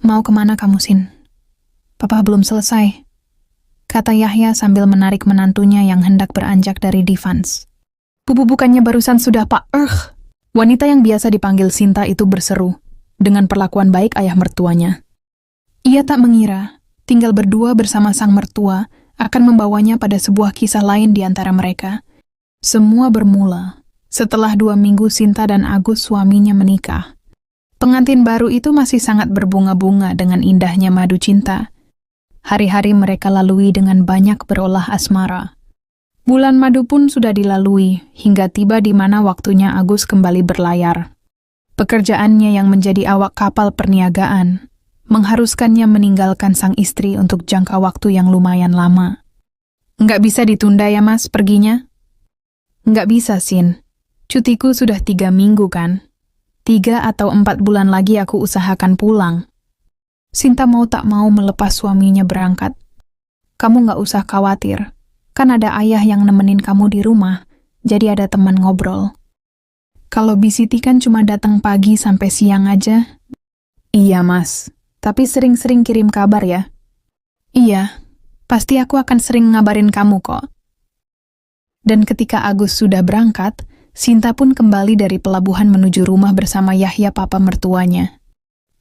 Mau kemana kamu, Sin? Papa belum selesai, kata Yahya sambil menarik menantunya yang hendak beranjak dari divans. Bukannya barusan sudah Pak Wanita yang biasa dipanggil Sinta itu berseru, dengan perlakuan baik ayah mertuanya. Ia tak mengira, tinggal berdua bersama sang mertua akan membawanya pada sebuah kisah lain di antara mereka. Semua bermula setelah 2 minggu Sinta dan Agus suaminya menikah. Pengantin baru itu masih sangat berbunga-bunga dengan indahnya madu cinta. Hari-hari mereka lalui dengan banyak berolah asmara. Bulan madu pun sudah dilalui hingga tiba di mana waktunya Agus kembali berlayar. Pekerjaannya yang menjadi awak kapal perniagaan mengharuskannya meninggalkan sang istri untuk jangka waktu yang lumayan lama. Nggak bisa ditunda ya Mas perginya? Nggak bisa, Sin. Cutiku sudah 3 minggu kan? 3 atau 4 bulan lagi aku usahakan pulang. Sinta mau tak mau melepas suaminya berangkat. Kamu nggak usah khawatir, kan ada ayah yang nemenin kamu di rumah, jadi ada teman ngobrol. Kalau Bisiti kan cuma datang pagi sampai siang aja. Iya Mas, tapi sering-sering kirim kabar ya. Iya, pasti aku akan sering ngabarin kamu kok. Dan ketika Agus sudah berangkat, Sinta pun kembali dari pelabuhan menuju rumah bersama Yahya papa mertuanya.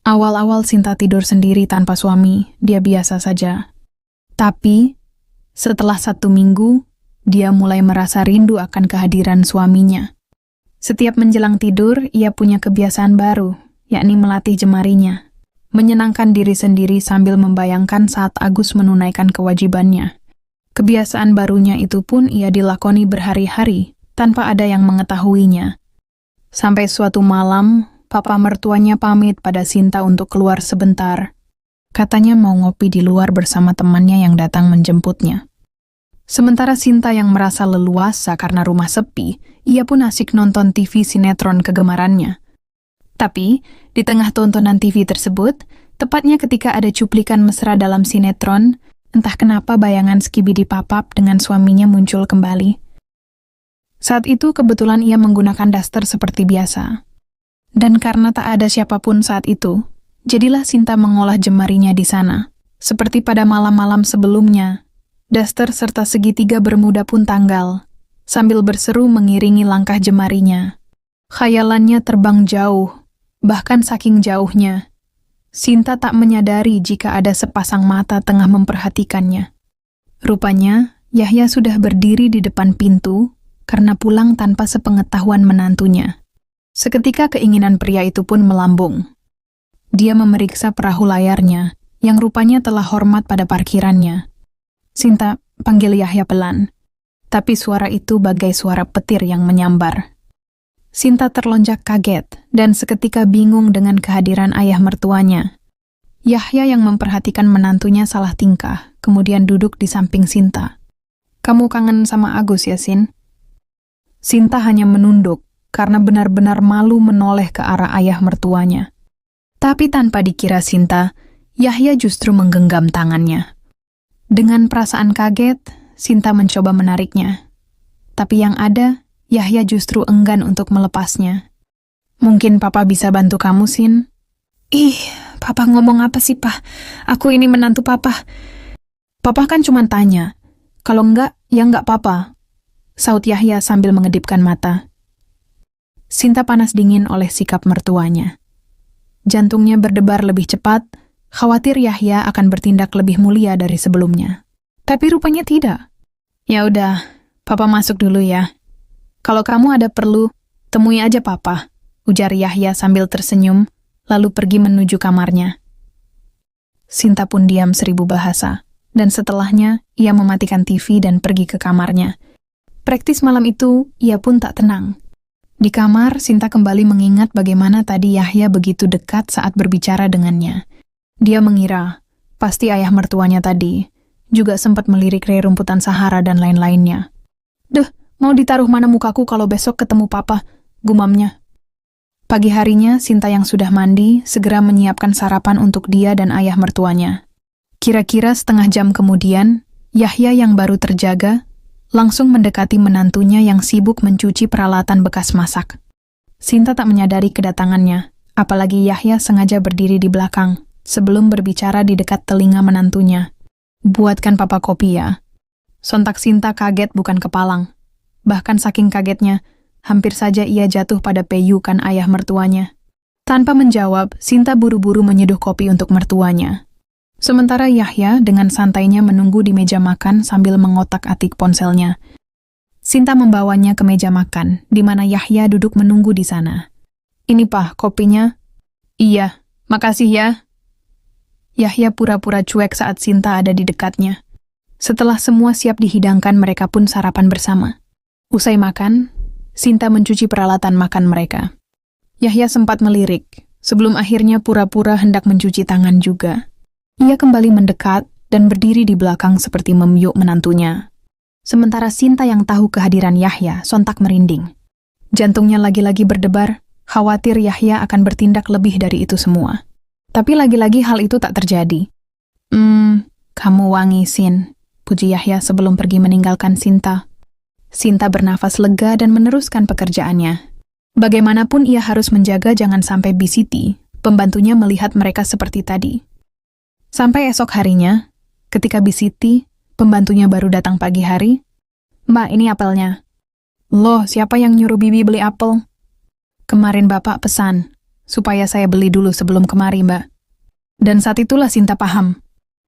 Awal-awal Sinta tidur sendiri tanpa suami, dia biasa saja. Tapi, setelah 1 minggu, dia mulai merasa rindu akan kehadiran suaminya. Setiap menjelang tidur, ia punya kebiasaan baru, yakni melatih jemarinya. Menyenangkan diri sendiri sambil membayangkan saat Agus menunaikan kewajibannya. Kebiasaan barunya itu pun ia dilakoni berhari-hari, tanpa ada yang mengetahuinya. Sampai suatu malam, papa mertuanya pamit pada Sinta untuk keluar sebentar. Katanya mau ngopi di luar bersama temannya yang datang menjemputnya. Sementara Sinta yang merasa leluasa karena rumah sepi, ia pun asik nonton TV sinetron kegemarannya. Tapi, di tengah tontonan TV tersebut, tepatnya ketika ada cuplikan mesra dalam sinetron, entah kenapa bayangan Skibidi Papap dengan suaminya muncul kembali. Saat itu kebetulan ia menggunakan daster seperti biasa. Dan karena tak ada siapapun saat itu, jadilah Sinta mengolah jemarinya di sana. Seperti pada malam-malam sebelumnya, daster serta segitiga bermuda pun tanggal, sambil berseru mengiringi langkah jemarinya. Khayalannya terbang jauh, bahkan saking jauhnya, Sinta tak menyadari jika ada sepasang mata tengah memperhatikannya. Rupanya, Yahya sudah berdiri di depan pintu, karena pulang tanpa sepengetahuan menantunya. Seketika keinginan pria itu pun melambung. Dia memeriksa perahu layarnya, yang rupanya telah hormat pada parkirannya. Sinta, panggil Yahya pelan. Tapi suara itu bagai suara petir yang menyambar. Sinta terlonjak kaget, dan seketika bingung dengan kehadiran ayah mertuanya. Yahya yang memperhatikan menantunya salah tingkah, kemudian duduk di samping Sinta. Kamu kangen sama Agus ya, Sin? Sinta hanya menunduk, karena benar-benar malu menoleh ke arah ayah mertuanya. Tapi tanpa dikira Sinta, Yahya justru menggenggam tangannya. Dengan perasaan kaget, Sinta mencoba menariknya. Tapi yang ada, Yahya justru enggan untuk melepasnya. Mungkin Papa bisa bantu kamu, Sin? Ih, Papa ngomong apa sih, Pak? Aku ini menantu Papa. Papa kan cuma tanya. Kalau enggak, ya enggak Papa. Saut Yahya sambil mengedipkan mata. Sinta panas dingin oleh sikap mertuanya. Jantungnya berdebar lebih cepat, khawatir Yahya akan bertindak lebih mulia dari sebelumnya. Tapi rupanya tidak. Ya udah, Papa masuk dulu ya. Kalau kamu ada perlu, temui aja Papa, ujar Yahya sambil tersenyum, lalu pergi menuju kamarnya. Sinta pun diam 1000 bahasa, dan setelahnya ia mematikan TV dan pergi ke kamarnya. Praktis malam itu, ia pun tak tenang. Di kamar, Sinta kembali mengingat bagaimana tadi Yahya begitu dekat saat berbicara dengannya. Dia mengira, pasti ayah mertuanya tadi, juga sempat melirik rerumputan Sahara dan lain-lainnya. Duh, mau ditaruh mana mukaku kalau besok ketemu Papa, gumamnya. Pagi harinya, Sinta yang sudah mandi, segera menyiapkan sarapan untuk dia dan ayah mertuanya. Kira-kira setengah jam kemudian, Yahya yang baru terjaga, langsung mendekati menantunya yang sibuk mencuci peralatan bekas masak. Sinta tak menyadari kedatangannya, apalagi Yahya sengaja berdiri di belakang, sebelum berbicara di dekat telinga menantunya. "Buatkan papa kopi ya." Sontak Sinta kaget bukan kepalang. Bahkan saking kagetnya, hampir saja ia jatuh pada peyukan ayah mertuanya. Tanpa menjawab, Sinta buru-buru menyeduh kopi untuk mertuanya. Sementara Yahya dengan santainya menunggu di meja makan sambil mengotak-atik ponselnya. Sinta membawanya ke meja makan, di mana Yahya duduk menunggu di sana. "Ini Pak, kopinya." "Iya, makasih ya." Yahya pura-pura cuek saat Sinta ada di dekatnya. Setelah semua siap dihidangkan, mereka pun sarapan bersama. Usai makan, Sinta mencuci peralatan makan mereka. Yahya sempat melirik, sebelum akhirnya pura-pura hendak mencuci tangan juga. Ia kembali mendekat dan berdiri di belakang seperti memyuk menantunya. Sementara Sinta yang tahu kehadiran Yahya sontak merinding. Jantungnya lagi-lagi berdebar, khawatir Yahya akan bertindak lebih dari itu semua. Tapi lagi-lagi hal itu tak terjadi. Kamu wangi, Sin," puji Yahya sebelum pergi meninggalkan Sinta. Sinta bernafas lega dan meneruskan pekerjaannya. Bagaimanapun ia harus menjaga jangan sampai Bisiti, pembantunya, melihat mereka seperti tadi. Sampai esok harinya, ketika Bisiti, pembantunya baru datang pagi hari. "Mbak, ini apelnya." "Loh, siapa yang nyuruh Bibi beli apel?" "Kemarin Bapak pesan, supaya saya beli dulu sebelum kemari, Mbak." Dan saat itulah Sinta paham.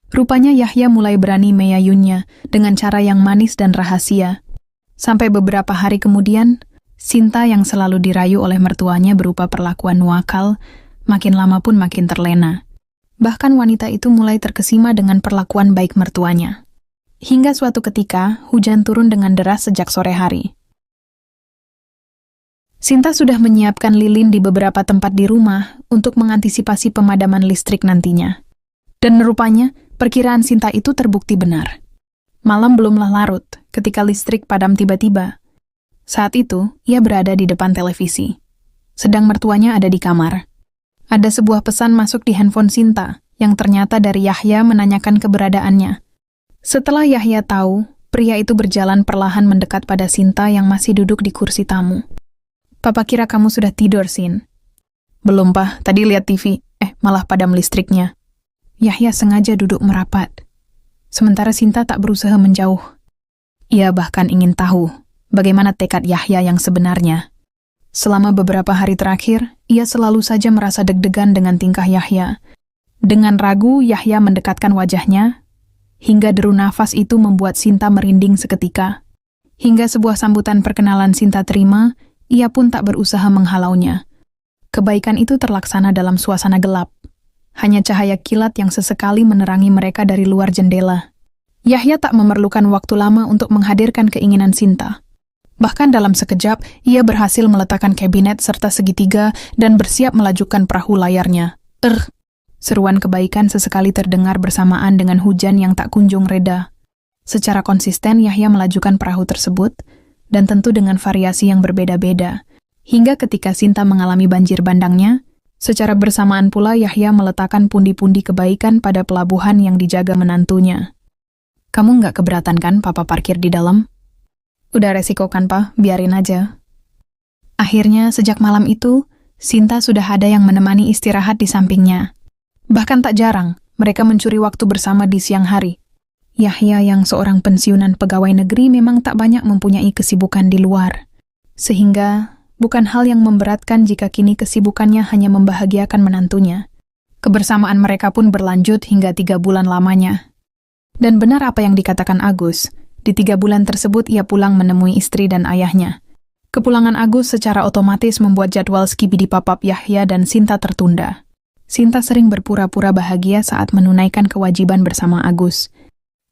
Rupanya Yahya mulai berani meyayunnya dengan cara yang manis dan rahasia. Sampai beberapa hari kemudian, Sinta yang selalu dirayu oleh mertuanya berupa perlakuan nuakal, makin lama pun makin terlena. Bahkan wanita itu mulai terkesima dengan perlakuan baik mertuanya. Hingga suatu ketika, hujan turun dengan deras sejak sore hari. Sinta sudah menyiapkan lilin di beberapa tempat di rumah untuk mengantisipasi pemadaman listrik nantinya. Dan rupanya, perkiraan Sinta itu terbukti benar. Malam belumlah larut ketika listrik padam tiba-tiba. Saat itu, ia berada di depan televisi. Sedang mertuanya ada di kamar. Ada sebuah pesan masuk di handphone Sinta, yang ternyata dari Yahya menanyakan keberadaannya. Setelah Yahya tahu, pria itu berjalan perlahan mendekat pada Sinta yang masih duduk di kursi tamu. "Papa kira kamu sudah tidur, Sin." "Belum, Pak. Tadi lihat TV. Malah padam listriknya." Yahya sengaja duduk merapat. Sementara Sinta tak berusaha menjauh. Ia bahkan ingin tahu bagaimana tekad Yahya yang sebenarnya. Selama beberapa hari terakhir, ia selalu saja merasa deg-degan dengan tingkah Yahya. Dengan ragu, Yahya mendekatkan wajahnya, hingga deru nafas itu membuat Sinta merinding seketika. Hingga sebuah sambutan perkenalan Sinta terima, ia pun tak berusaha menghalaunya. Kebaikan itu terlaksana dalam suasana gelap. Hanya cahaya kilat yang sesekali menerangi mereka dari luar jendela. Yahya tak memerlukan waktu lama untuk menghadirkan keinginan Sinta. Bahkan dalam sekejap, ia berhasil meletakkan kabinet serta segitiga dan bersiap melajukan perahu layarnya. Seruan kebaikan sesekali terdengar bersamaan dengan hujan yang tak kunjung reda. Secara konsisten, Yahya melajukan perahu tersebut, dan tentu dengan variasi yang berbeda-beda. Hingga ketika Sinta mengalami banjir bandangnya, secara bersamaan pula Yahya meletakkan pundi-pundi kebaikan pada pelabuhan yang dijaga menantunya. "Kamu nggak keberatan kan Papa parkir di dalam?" "Udah resiko kan, Pa, biarin aja." Akhirnya, sejak malam itu, Sinta sudah ada yang menemani istirahat di sampingnya. Bahkan tak jarang, mereka mencuri waktu bersama di siang hari. Yahya yang seorang pensiunan pegawai negeri memang tak banyak mempunyai kesibukan di luar. Sehingga, bukan hal yang memberatkan jika kini kesibukannya hanya membahagiakan menantunya. Kebersamaan mereka pun berlanjut hingga 3 bulan lamanya. Dan benar apa yang dikatakan Agus, di 3 bulan tersebut ia pulang menemui istri dan ayahnya. Kepulangan Agus secara otomatis membuat jadwal skibidi papap Yahya dan Sinta tertunda. Sinta sering berpura-pura bahagia saat menunaikan kewajiban bersama Agus.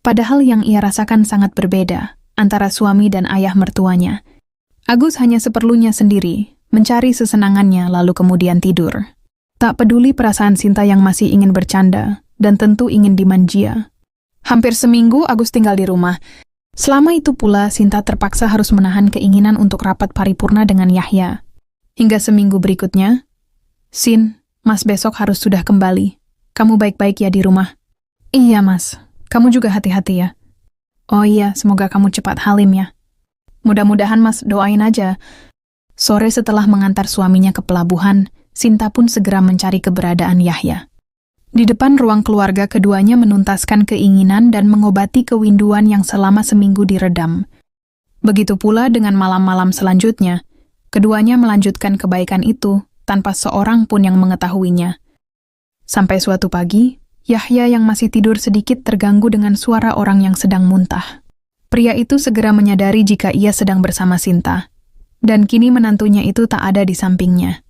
Padahal yang ia rasakan sangat berbeda antara suami dan ayah mertuanya. Agus hanya seperlunya sendiri, mencari sesenangannya lalu kemudian tidur. Tak peduli perasaan Sinta yang masih ingin bercanda, dan tentu ingin dimanja. Hampir seminggu Agus tinggal di rumah. Selama itu pula Sinta terpaksa harus menahan keinginan untuk rapat paripurna dengan Yahya. Hingga seminggu berikutnya, "Sin, Mas besok harus sudah kembali. Kamu baik-baik ya di rumah?" "Iya, Mas. Kamu juga hati-hati ya." "Oh iya, semoga kamu cepat halim ya." "Mudah-mudahan Mas, doain aja." Sore setelah mengantar suaminya ke pelabuhan, Sinta pun segera mencari keberadaan Yahya. Di depan ruang keluarga, keduanya menuntaskan keinginan dan mengobati kewinduan yang selama seminggu diredam. Begitu pula dengan malam-malam selanjutnya, keduanya melanjutkan kebaikan itu tanpa seorang pun yang mengetahuinya. Sampai suatu pagi, Yahya yang masih tidur sedikit terganggu dengan suara orang yang sedang muntah. Pria itu segera menyadari jika ia sedang bersama Sinta, dan kini menantunya itu tak ada di sampingnya.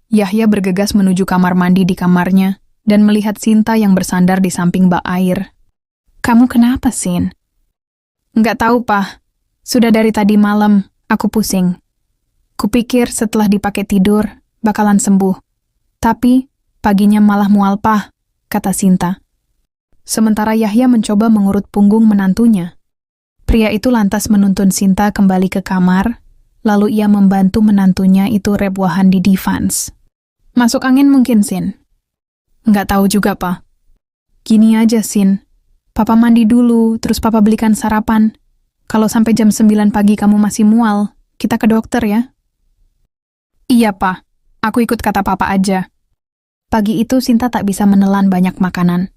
Yahya bergegas menuju kamar mandi di kamarnya, dan melihat Sinta yang bersandar di samping bak air. "Kamu kenapa, Sin?" "Nggak tahu, Pak. Sudah dari tadi malam, aku pusing. Kupikir setelah dipakai tidur, bakalan sembuh. Tapi, paginya malah mual, Pak," kata Sinta. Sementara Yahya mencoba mengurut punggung menantunya. Pria itu lantas menuntun Sinta kembali ke kamar, lalu ia membantu menantunya itu rebuahan di divans. "Masuk angin mungkin, Sin?" "Nggak tahu juga, Pak. Gini aja, Sin. Papa mandi dulu, terus Papa belikan sarapan. Kalau sampai jam 9 pagi kamu masih mual, kita ke dokter ya." "Iya, Pak. Aku ikut kata Papa aja." Pagi itu Sinta tak bisa menelan banyak makanan.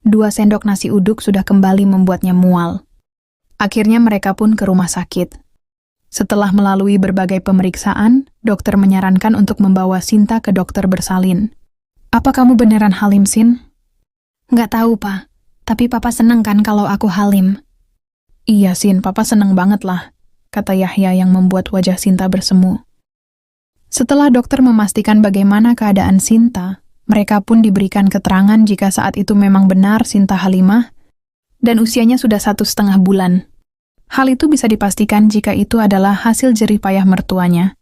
2 sendok nasi uduk sudah kembali membuatnya mual. Akhirnya mereka pun ke rumah sakit. Setelah melalui berbagai pemeriksaan, dokter menyarankan untuk membawa Sinta ke dokter bersalin. "Apa kamu beneran halim, Sin?" "Nggak tahu, Pak. Tapi Papa seneng kan kalau aku halim?" "Iya, Sin, Papa seneng banget lah," kata Yahya yang membuat wajah Sinta bersemu. Setelah dokter memastikan bagaimana keadaan Sinta, mereka pun diberikan keterangan jika saat itu memang benar Sinta halimah, dan usianya sudah 1,5 bulan. Hal itu bisa dipastikan jika itu adalah hasil jerih payah mertuanya.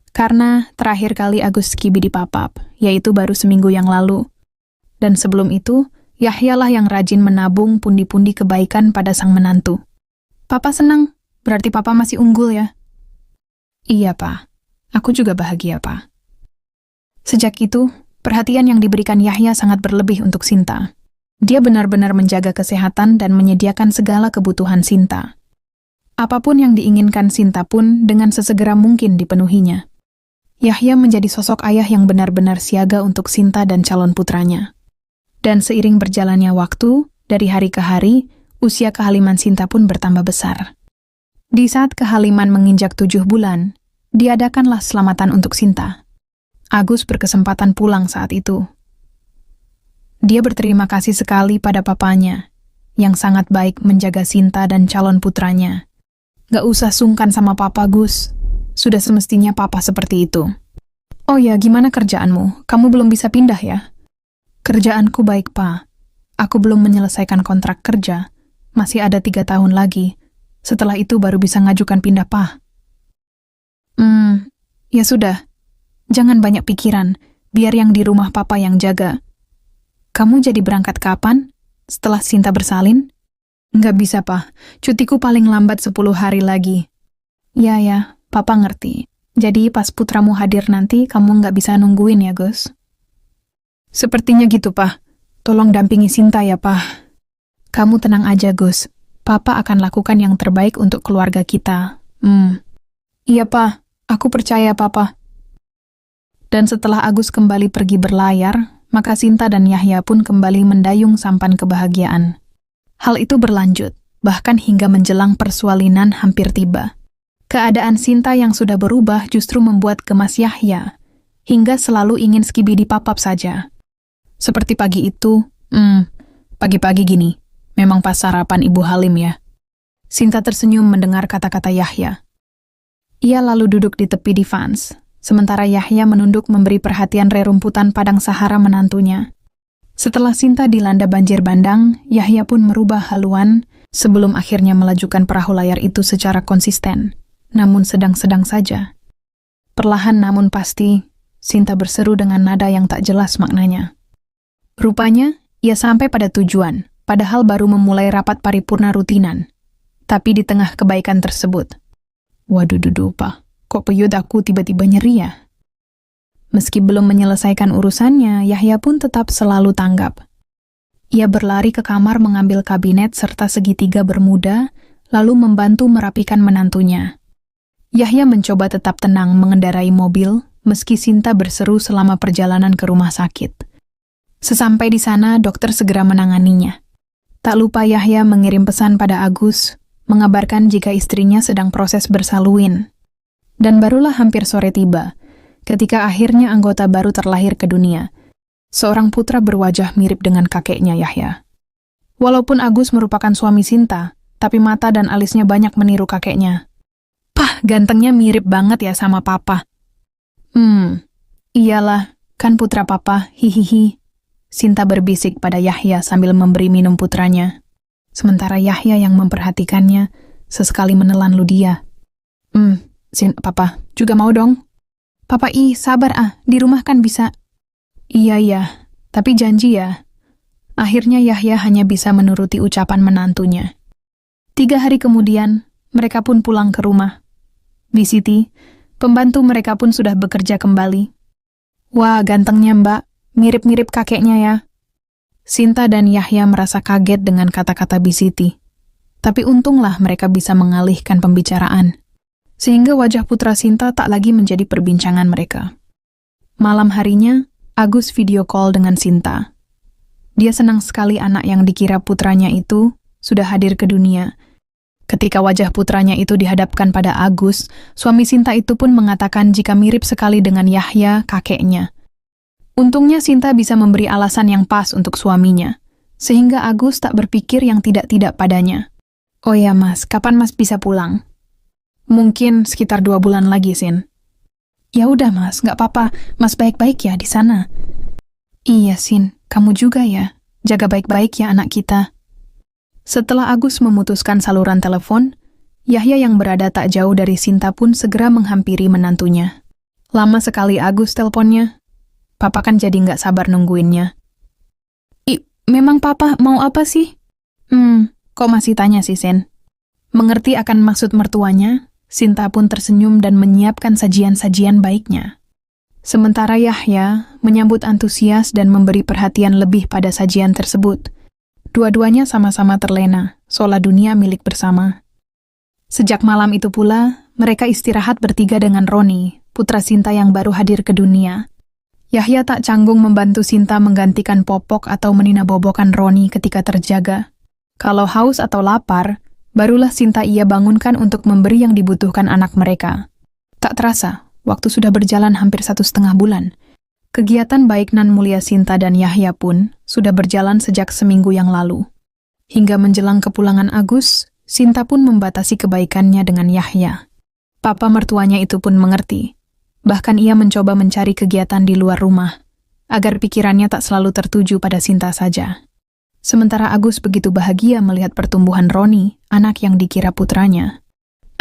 Karena terakhir kali Agus skibi dipapap, yaitu baru seminggu yang lalu. Dan sebelum itu, Yahya lah yang rajin menabung pundi-pundi kebaikan pada sang menantu. "Papa senang, berarti Papa masih unggul ya?" "Iya, Pak. Aku juga bahagia, Pak." Sejak itu, perhatian yang diberikan Yahya sangat berlebih untuk Sinta. Dia benar-benar menjaga kesehatan dan menyediakan segala kebutuhan Sinta. Apapun yang diinginkan Sinta pun dengan sesegera mungkin dipenuhinya. Yahya menjadi sosok ayah yang benar-benar siaga untuk Sinta dan calon putranya. Dan seiring berjalannya waktu, dari hari ke hari, usia kehaliman Sinta pun bertambah besar. Di saat kehaliman menginjak 7 bulan, diadakanlah selamatan untuk Sinta. Agus berkesempatan pulang saat itu. Dia berterima kasih sekali pada papanya, yang sangat baik menjaga Sinta dan calon putranya. "Gak usah sungkan sama Papa, Gus. Sudah semestinya Papa seperti itu." "Oh ya, gimana kerjaanmu? Kamu belum bisa pindah ya?" "Kerjaanku baik, Pak. Aku belum menyelesaikan kontrak kerja. Masih ada 3 tahun lagi. Setelah itu baru bisa ngajukan pindah, Pak." Ya sudah. Jangan banyak pikiran. Biar yang di rumah Papa yang jaga." "Kamu jadi berangkat kapan? Setelah Sinta bersalin?" "Nggak bisa, Pak. Cutiku paling lambat 10 hari lagi." Ya, Papa ngerti. Jadi pas putramu hadir nanti, kamu nggak bisa nungguin ya, Gus?" "Sepertinya gitu, Pak. Tolong dampingi Sinta ya, Pak." "Kamu tenang aja, Gus. Papa akan lakukan yang terbaik untuk keluarga kita." "Iya, Pak. Aku percaya, Papa." Dan setelah Agus kembali pergi berlayar, maka Sinta dan Yahya pun kembali mendayung sampan kebahagiaan. Hal itu berlanjut, bahkan hingga menjelang persalinan hampir tiba. Keadaan Sinta yang sudah berubah justru membuat gemas Yahya, hingga selalu ingin skibi dipapap saja. Seperti pagi itu, pagi-pagi gini, memang pas sarapan Ibu Halim ya. Sinta tersenyum mendengar kata-kata Yahya. Ia lalu duduk di tepi divans, sementara Yahya menunduk memberi perhatian rerumputan padang Sahara menantunya. Setelah Sinta dilanda banjir bandang, Yahya pun merubah haluan sebelum akhirnya melajukan perahu layar itu secara konsisten, namun sedang-sedang saja. Perlahan namun pasti, Sinta berseru dengan nada yang tak jelas maknanya. Rupanya, ia sampai pada tujuan, padahal baru memulai rapat paripurna rutinan. Tapi di tengah kebaikan tersebut, waduh Pak, kok peyud aku tiba-tiba nyeri ya? Meski belum menyelesaikan urusannya, Yahya pun tetap selalu tanggap. Ia berlari ke kamar mengambil kabinet serta segitiga bermuda, lalu membantu merapikan menantunya. Yahya mencoba tetap tenang mengendarai mobil, meski Sinta berseru selama perjalanan ke rumah sakit. Sesampai di sana, dokter segera menanganinya. Tak lupa Yahya mengirim pesan pada Agus, mengabarkan jika istrinya sedang proses bersaluin. Dan barulah hampir sore tiba, ketika akhirnya anggota baru terlahir ke dunia. Seorang putra berwajah mirip dengan kakeknya Yahya. Walaupun Agus merupakan suami Sinta, tapi mata dan alisnya banyak meniru kakeknya. Pah, gantengnya mirip banget ya sama papa. Iyalah, kan putra papa, hihihi. Sinta berbisik pada Yahya sambil memberi minum putranya. Sementara Yahya yang memperhatikannya, sesekali menelan ludia. Papa, juga mau dong? Papa, sabar di rumah kan bisa. Iya, tapi janji ya. Akhirnya Yahya hanya bisa menuruti ucapan menantunya. 3 hari kemudian, mereka pun pulang ke rumah. Bisiti, pembantu mereka pun sudah bekerja kembali. Wah, gantengnya Mbak. Mirip-mirip kakeknya ya. Sinta dan Yahya merasa kaget dengan kata-kata Bisiti. Tapi untunglah mereka bisa mengalihkan pembicaraan. Sehingga wajah putra Sinta tak lagi menjadi perbincangan mereka. Malam harinya, Agus video call dengan Sinta. Dia senang sekali anak yang dikira putranya itu sudah hadir ke dunia. Ketika wajah putranya itu dihadapkan pada Agus, suami Sinta itu pun mengatakan jika mirip sekali dengan Yahya, kakeknya. Untungnya Sinta bisa memberi alasan yang pas untuk suaminya, sehingga Agus tak berpikir yang tidak-tidak padanya. Oh ya Mas, kapan Mas bisa pulang? Mungkin sekitar 2 bulan lagi, Sin. Ya udah Mas, gak apa-apa, Mas baik-baik ya di sana. Iya Sin, kamu juga ya, jaga baik-baik ya anak kita. Setelah Agus memutuskan saluran telepon, Yahya yang berada tak jauh dari Sinta pun segera menghampiri menantunya. Lama sekali Agus teleponnya. Papa kan jadi nggak sabar nungguinnya. Memang Papa mau apa sih? Kok masih tanya sih, Sen? Mengerti akan maksud mertuanya, Sinta pun tersenyum dan menyiapkan sajian-sajian baiknya. Sementara Yahya menyambut antusias dan memberi perhatian lebih pada sajian tersebut. Dua-duanya sama-sama terlena, seolah dunia milik bersama. Sejak malam itu pula, mereka istirahat bertiga dengan Roni, putra Sinta yang baru hadir ke dunia. Yahya tak canggung membantu Sinta menggantikan popok atau meninabobokan Roni ketika terjaga. Kalau haus atau lapar, barulah Sinta ia bangunkan untuk memberi yang dibutuhkan anak mereka. Tak terasa, waktu sudah berjalan hampir 1,5 bulan. Kegiatan baik Nan Mulia Sinta dan Yahya pun sudah berjalan sejak seminggu yang lalu. Hingga menjelang kepulangan Agus, Sinta pun membatasi kebaikannya dengan Yahya. Papa mertuanya itu pun mengerti. Bahkan ia mencoba mencari kegiatan di luar rumah, agar pikirannya tak selalu tertuju pada Sinta saja. Sementara Agus begitu bahagia melihat pertumbuhan Roni, anak yang dikira putranya.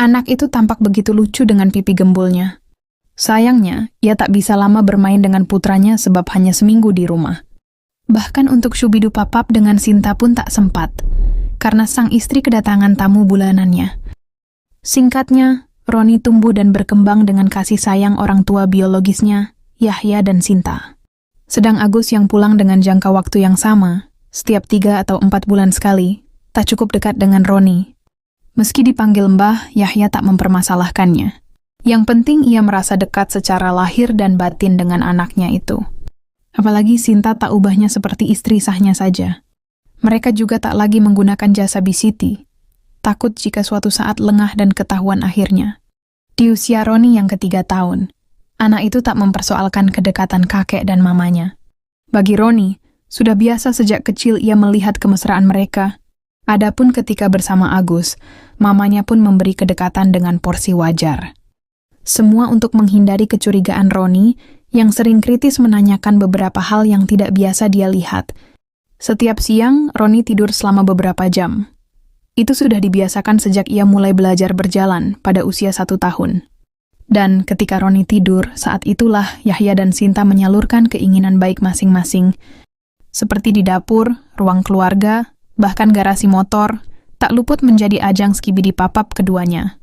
Anak itu tampak begitu lucu dengan pipi gembulnya. Sayangnya, ia tak bisa lama bermain dengan putranya sebab hanya seminggu di rumah. Bahkan untuk syubidu papap dengan Sinta pun tak sempat, karena sang istri kedatangan tamu bulanannya. Singkatnya, Roni tumbuh dan berkembang dengan kasih sayang orang tua biologisnya, Yahya dan Sinta. Sedang Agus yang pulang dengan jangka waktu yang sama, setiap 3 atau 4 bulan sekali, tak cukup dekat dengan Roni. Meski dipanggil Mbah, Yahya tak mempermasalahkannya. Yang penting ia merasa dekat secara lahir dan batin dengan anaknya itu. Apalagi Sinta tak ubahnya seperti istri sahnya saja. Mereka juga tak lagi menggunakan jasa Bisiti, takut jika suatu saat lengah dan ketahuan akhirnya. Di usia Roni yang ke-3 tahun, anak itu tak mempersoalkan kedekatan kakek dan mamanya. Bagi Roni, sudah biasa sejak kecil ia melihat kemesraan mereka. Adapun ketika bersama Agus, mamanya pun memberi kedekatan dengan porsi wajar. Semua untuk menghindari kecurigaan Roni yang sering kritis menanyakan beberapa hal yang tidak biasa dia lihat. Setiap siang, Roni tidur selama beberapa jam. Itu sudah dibiasakan sejak ia mulai belajar berjalan pada usia 1 tahun. Dan ketika Roni tidur, saat itulah Yahya dan Sinta menyalurkan keinginan baik masing-masing. Seperti di dapur, ruang keluarga, bahkan garasi motor, tak luput menjadi ajang skibidi papap keduanya.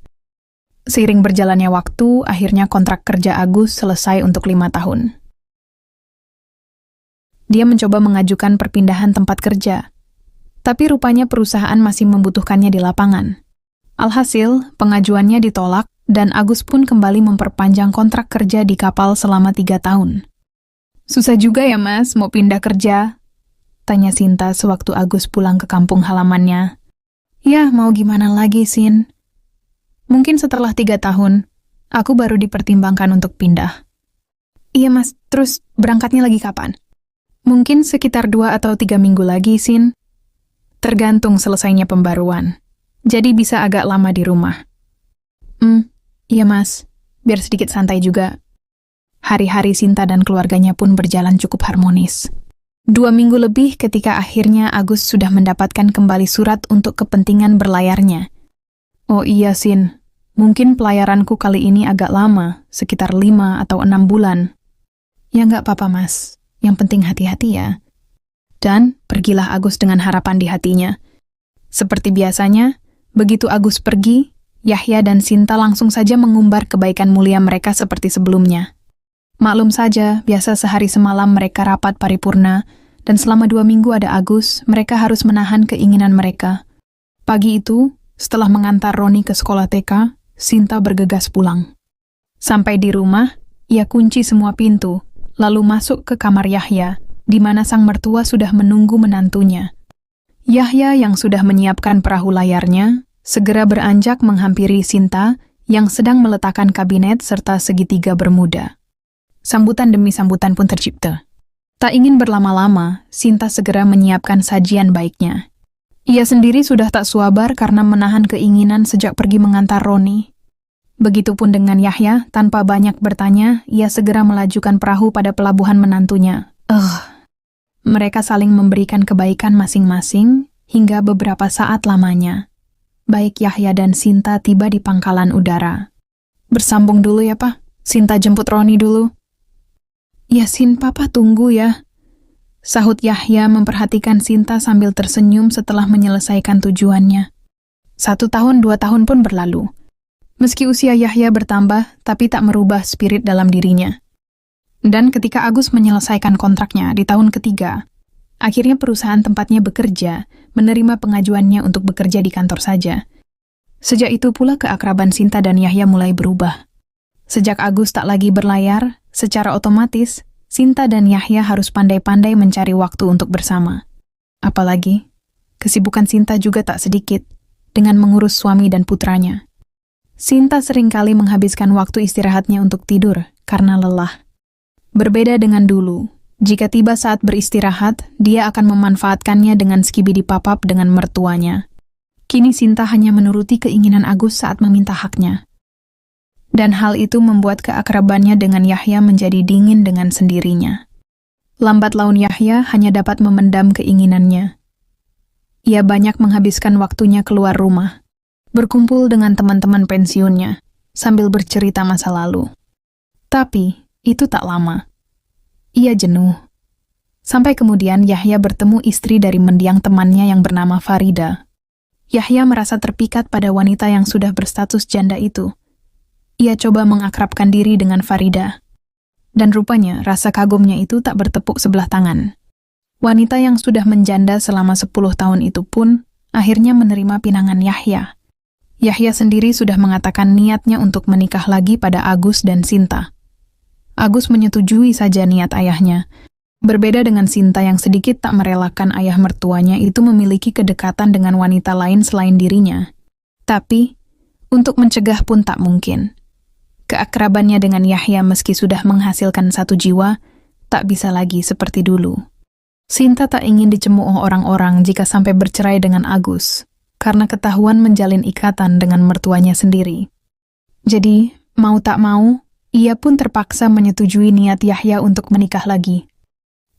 Seiring berjalannya waktu, akhirnya kontrak kerja Agus selesai untuk 5 tahun. Dia mencoba mengajukan perpindahan tempat kerja, tapi rupanya perusahaan masih membutuhkannya di lapangan. Alhasil, pengajuannya ditolak dan Agus pun kembali memperpanjang kontrak kerja di kapal selama 3 tahun. Susah juga ya mas, mau pindah kerja? Tanya Sinta sewaktu Agus pulang ke kampung halamannya. Ya, mau gimana lagi, Sin? Mungkin setelah 3 tahun, aku baru dipertimbangkan untuk pindah. Iya mas, terus berangkatnya lagi kapan? Mungkin sekitar 2 atau 3 minggu lagi, Sin. Tergantung selesainya pembaruan. Jadi bisa agak lama di rumah. Iya mas, biar sedikit santai juga. Hari-hari Sinta dan keluarganya pun berjalan cukup harmonis. 2 minggu lebih ketika akhirnya Agus sudah mendapatkan kembali surat untuk kepentingan berlayarnya. Oh iya Sin, mungkin pelayaranku kali ini agak lama, sekitar 5 atau 6 bulan. Ya nggak apa-apa mas, yang penting hati-hati ya. Dan pergilah Agus dengan harapan di hatinya. Seperti biasanya, begitu Agus pergi, Yahya dan Sinta langsung saja mengumbar kebaikan mulia mereka seperti sebelumnya. Maklum saja, biasa sehari semalam mereka rapat paripurna, dan selama 2 minggu ada Agus, mereka harus menahan keinginan mereka. Pagi itu, setelah mengantar Roni ke sekolah TK, Sinta bergegas pulang. Sampai di rumah, ia kunci semua pintu, lalu masuk ke kamar Yahya, di mana sang mertua sudah menunggu menantunya. Yahya yang sudah menyiapkan perahu layarnya, segera beranjak menghampiri Sinta yang sedang meletakkan kabinet serta segitiga bermuda. Sambutan demi sambutan pun tercipta. Tak ingin berlama-lama, Sinta segera menyiapkan sajian baiknya. Ia sendiri sudah tak sabar karena menahan keinginan sejak pergi mengantar Roni. Begitupun dengan Yahya, tanpa banyak bertanya, ia segera melajukan perahu pada pelabuhan menantunya. Mereka saling memberikan kebaikan masing-masing hingga beberapa saat lamanya. Baik Yahya dan Sinta tiba di pangkalan udara. Bersambung dulu ya, Pak. Sinta jemput Roni dulu. Ya, Sin, Papa tunggu ya. Sahut Yahya memperhatikan Sinta sambil tersenyum setelah menyelesaikan tujuannya. 1 tahun, 2 tahun pun berlalu. Meski usia Yahya bertambah, tapi tak merubah spirit dalam dirinya. Dan ketika Agus menyelesaikan kontraknya di tahun ketiga, akhirnya perusahaan tempatnya bekerja menerima pengajuannya untuk bekerja di kantor saja. Sejak itu pula keakraban Sinta dan Yahya mulai berubah. Sejak Agus tak lagi berlayar, secara otomatis, Sinta dan Yahya harus pandai-pandai mencari waktu untuk bersama. Apalagi, kesibukan Sinta juga tak sedikit dengan mengurus suami dan putranya. Sinta seringkali menghabiskan waktu istirahatnya untuk tidur karena lelah. Berbeda dengan dulu, jika tiba saat beristirahat, dia akan memanfaatkannya dengan skibidi papap dengan mertuanya. Kini Sinta hanya menuruti keinginan Agus saat meminta haknya. Dan hal itu membuat keakrabannya dengan Yahya menjadi dingin dengan sendirinya. Lambat laun Yahya hanya dapat memendam keinginannya. Ia banyak menghabiskan waktunya keluar rumah, berkumpul dengan teman-teman pensiunnya, sambil bercerita masa lalu. Tapi, itu tak lama. Ia jenuh. Sampai kemudian Yahya bertemu istri dari mendiang temannya yang bernama Farida. Yahya merasa terpikat pada wanita yang sudah berstatus janda itu. Ia coba mengakrabkan diri dengan Farida. Dan rupanya rasa kagumnya itu tak bertepuk sebelah tangan. Wanita yang sudah menjanda selama 10 tahun itu pun akhirnya menerima pinangan Yahya. Yahya sendiri sudah mengatakan niatnya untuk menikah lagi pada Agus dan Sinta. Agus menyetujui saja niat ayahnya. Berbeda dengan Sinta yang sedikit tak merelakan ayah mertuanya itu memiliki kedekatan dengan wanita lain selain dirinya. Tapi, untuk mencegah pun tak mungkin. Keakrabannya dengan Yahya meski sudah menghasilkan 1 jiwa, tak bisa lagi seperti dulu. Sinta tak ingin dicemooh orang-orang jika sampai bercerai dengan Agus, karena ketahuan menjalin ikatan dengan mertuanya sendiri. Jadi, mau tak mau, ia pun terpaksa menyetujui niat Yahya untuk menikah lagi.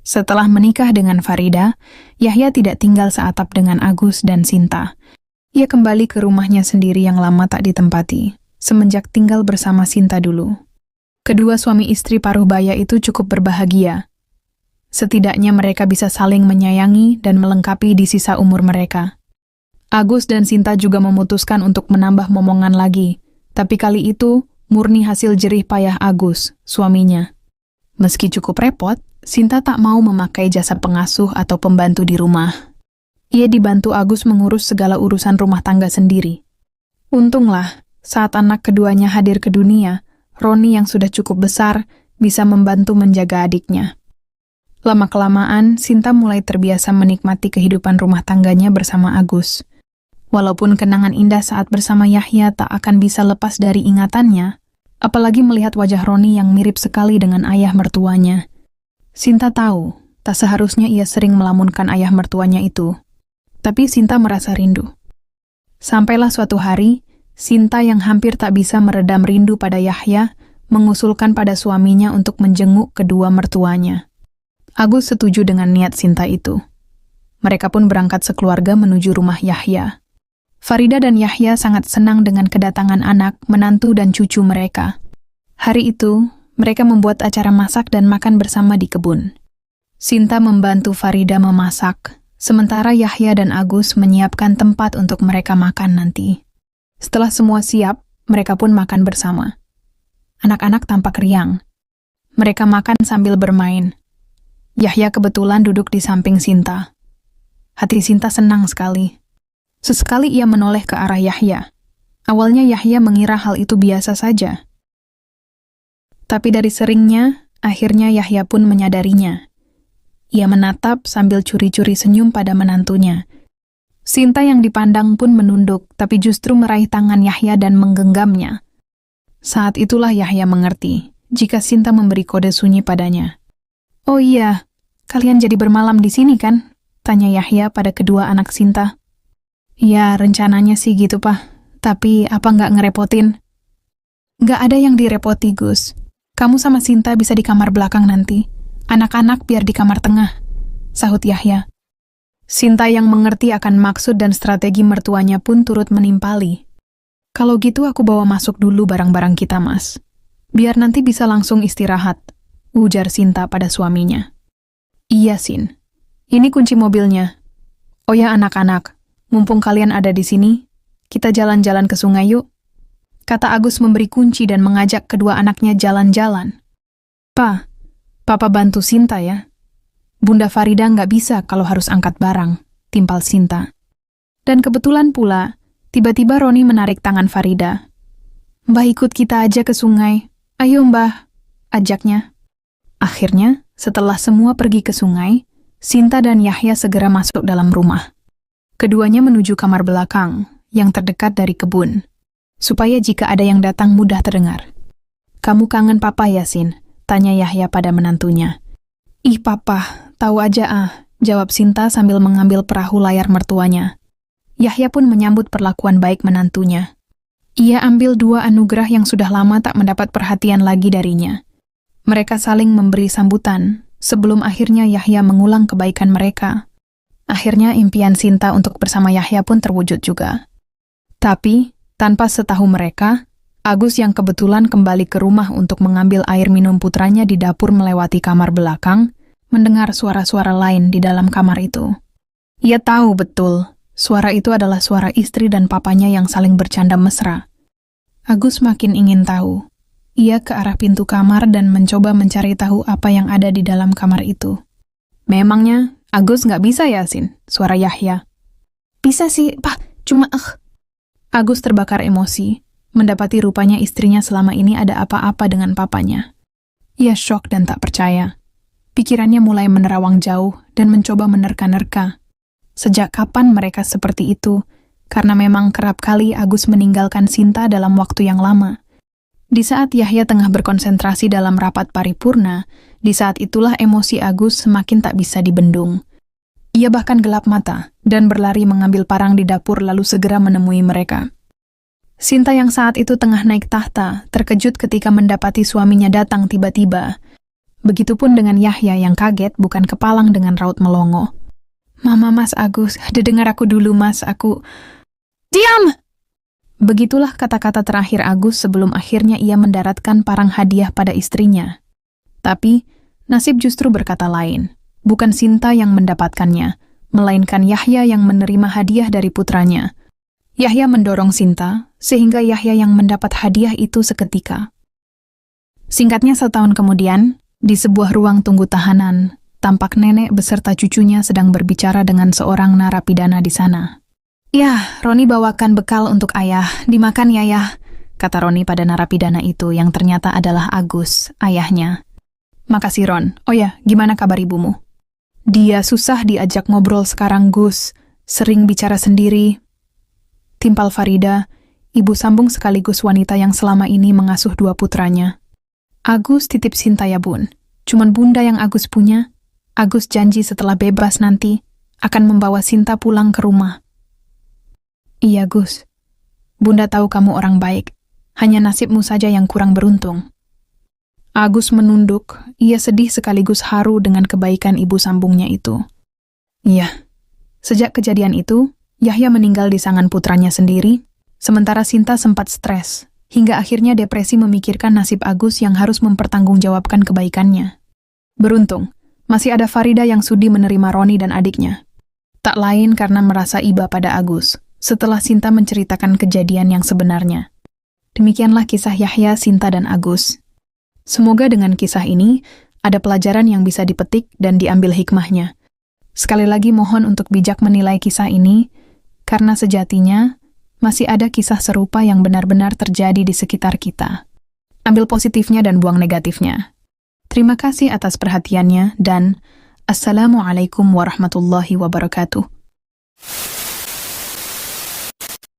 Setelah menikah dengan Farida, Yahya tidak tinggal seatap dengan Agus dan Sinta. Ia kembali ke rumahnya sendiri yang lama tak ditempati, semenjak tinggal bersama Sinta dulu. Kedua suami istri paruh baya itu cukup berbahagia. Setidaknya mereka bisa saling menyayangi dan melengkapi di sisa umur mereka. Agus dan Sinta juga memutuskan untuk menambah momongan lagi, tapi kali itu murni hasil jerih payah Agus, suaminya. Meski cukup repot, Sinta tak mau memakai jasa pengasuh atau pembantu di rumah. Ia dibantu Agus mengurus segala urusan rumah tangga sendiri. Untunglah, saat anak keduanya hadir ke dunia, Roni yang sudah cukup besar bisa membantu menjaga adiknya. Lama-kelamaan, Sinta mulai terbiasa menikmati kehidupan rumah tangganya bersama Agus. Walaupun kenangan indah saat bersama Yahya tak akan bisa lepas dari ingatannya, apalagi melihat wajah Roni yang mirip sekali dengan ayah mertuanya. Sinta tahu, tak seharusnya ia sering melamunkan ayah mertuanya itu. Tapi Sinta merasa rindu. Sampailah suatu hari, Sinta yang hampir tak bisa meredam rindu pada Yahya, mengusulkan pada suaminya untuk menjenguk kedua mertuanya. Agus setuju dengan niat Sinta itu. Mereka pun berangkat sekeluarga menuju rumah Yahya. Farida dan Yahya sangat senang dengan kedatangan anak, menantu dan cucu mereka. Hari itu, mereka membuat acara masak dan makan bersama di kebun. Sinta membantu Farida memasak, sementara Yahya dan Agus menyiapkan tempat untuk mereka makan nanti. Setelah semua siap, mereka pun makan bersama. Anak-anak tampak riang. Mereka makan sambil bermain. Yahya kebetulan duduk di samping Sinta. Hati Sinta senang sekali. Sesekali ia menoleh ke arah Yahya. Awalnya Yahya mengira hal itu biasa saja. Tapi dari seringnya, akhirnya Yahya pun menyadarinya. Ia menatap sambil curi-curi senyum pada menantunya. Sinta yang dipandang pun menunduk, tapi justru meraih tangan Yahya dan menggenggamnya. Saat itulah Yahya mengerti, jika Sinta memberi kode sunyi padanya. "Oh iya, kalian jadi bermalam di sini kan?" tanya Yahya pada kedua anak Sinta. "Ya, rencananya sih gitu, Pak. Tapi apa nggak ngerepotin?" "Nggak ada yang direpoti, Gus. Kamu sama Sinta bisa di kamar belakang nanti. Anak-anak biar di kamar tengah," sahut Yahya. Sinta yang mengerti akan maksud dan strategi mertuanya pun turut menimpali. "Kalau gitu aku bawa masuk dulu barang-barang kita, Mas. Biar nanti bisa langsung istirahat," ujar Sinta pada suaminya. "Iya, Sin. Ini kunci mobilnya. Oh ya anak-anak, mumpung kalian ada di sini, kita jalan-jalan ke sungai yuk," kata Agus memberi kunci dan mengajak kedua anaknya jalan-jalan. "Pa, Papa bantu Sinta ya. Bunda Farida nggak bisa kalau harus angkat barang," timpal Sinta. Dan kebetulan pula, tiba-tiba Roni menarik tangan Farida. "Mbah ikut kita aja ke sungai. Ayo Mbah," ajaknya. Akhirnya, setelah semua pergi ke sungai, Sinta dan Yahya segera masuk dalam rumah. Keduanya menuju kamar belakang, yang terdekat dari kebun, supaya jika ada yang datang mudah terdengar. "Kamu kangen Papa ya, Sin?" tanya Yahya pada menantunya. "Ih Papa, tahu aja ah," jawab Sinta sambil mengambil perahu layar mertuanya. Yahya pun menyambut perlakuan baik menantunya. Ia ambil dua anugerah yang sudah lama tak mendapat perhatian lagi darinya. Mereka saling memberi sambutan, sebelum akhirnya Yahya mengulang kebaikan mereka. Akhirnya impian Sinta untuk bersama Yahya pun terwujud juga. Tapi, tanpa setahu mereka, Agus yang kebetulan kembali ke rumah untuk mengambil air minum putranya di dapur melewati kamar belakang, mendengar suara-suara lain di dalam kamar itu. Ia tahu betul, suara itu adalah suara istri dan papanya yang saling bercanda mesra. Agus makin ingin tahu. Ia ke arah pintu kamar dan mencoba mencari tahu apa yang ada di dalam kamar itu. "Memangnya, Agus nggak bisa ya, Sin?" suara Yahya. "Bisa sih, Pak, cuma Agus terbakar emosi, mendapati rupanya istrinya selama ini ada apa-apa dengan papanya. Ia syok dan tak percaya. Pikirannya mulai menerawang jauh dan mencoba menerka-nerka. Sejak kapan mereka seperti itu? Karena memang kerap kali Agus meninggalkan Sinta dalam waktu yang lama. Di saat Yahya tengah berkonsentrasi dalam rapat paripurna, di saat itulah emosi Agus semakin tak bisa dibendung. Ia bahkan gelap mata dan berlari mengambil parang di dapur lalu segera menemui mereka. Sinta yang saat itu tengah naik tahta, terkejut ketika mendapati suaminya datang tiba-tiba. Begitupun dengan Yahya yang kaget bukan kepalang dengan raut melongo. "Mama, Mas Agus, dengar aku dulu Mas, aku..." "Diam!" Begitulah kata-kata terakhir Agus sebelum akhirnya ia mendaratkan parang hadiah pada istrinya. Tapi, nasib justru berkata lain. Bukan Sinta yang mendapatkannya, melainkan Yahya yang menerima hadiah dari putranya. Yahya mendorong Sinta, sehingga Yahya yang mendapat hadiah itu seketika. Singkatnya 1 tahun kemudian, di sebuah ruang tunggu tahanan, tampak nenek beserta cucunya sedang berbicara dengan seorang narapidana di sana. "Ya, Roni bawakan bekal untuk ayah, dimakan ya, Yah," kata Roni pada narapidana itu yang ternyata adalah Agus, ayahnya. Makasih Ron. Oh ya, gimana kabar ibumu? Dia susah diajak ngobrol sekarang Gus, sering bicara sendiri. Timpal Farida, ibu sambung sekaligus wanita yang selama ini mengasuh dua putranya. Agus titip Sinta ya bun, cuman bunda yang Agus punya. Agus janji setelah bebas nanti akan membawa Sinta pulang ke rumah. Iya Gus, bunda tahu kamu orang baik, hanya nasibmu saja yang kurang beruntung. Agus menunduk, ia sedih sekaligus haru dengan kebaikan ibu sambungnya itu. Iya, sejak kejadian itu, Yahya meninggal di sangan putranya sendiri, sementara Sinta sempat stres, hingga akhirnya depresi memikirkan nasib Agus yang harus mempertanggungjawabkan kebaikannya. Beruntung, masih ada Farida yang sudi menerima Roni dan adiknya. Tak lain karena merasa iba pada Agus, setelah Sinta menceritakan kejadian yang sebenarnya. Demikianlah kisah Yahya, Sinta, dan Agus. Semoga dengan kisah ini, ada pelajaran yang bisa dipetik dan diambil hikmahnya. Sekali lagi mohon untuk bijak menilai kisah ini, karena sejatinya masih ada kisah serupa yang benar-benar terjadi di sekitar kita. Ambil positifnya dan buang negatifnya. Terima kasih atas perhatiannya dan Assalamualaikum warahmatullahi wabarakatuh.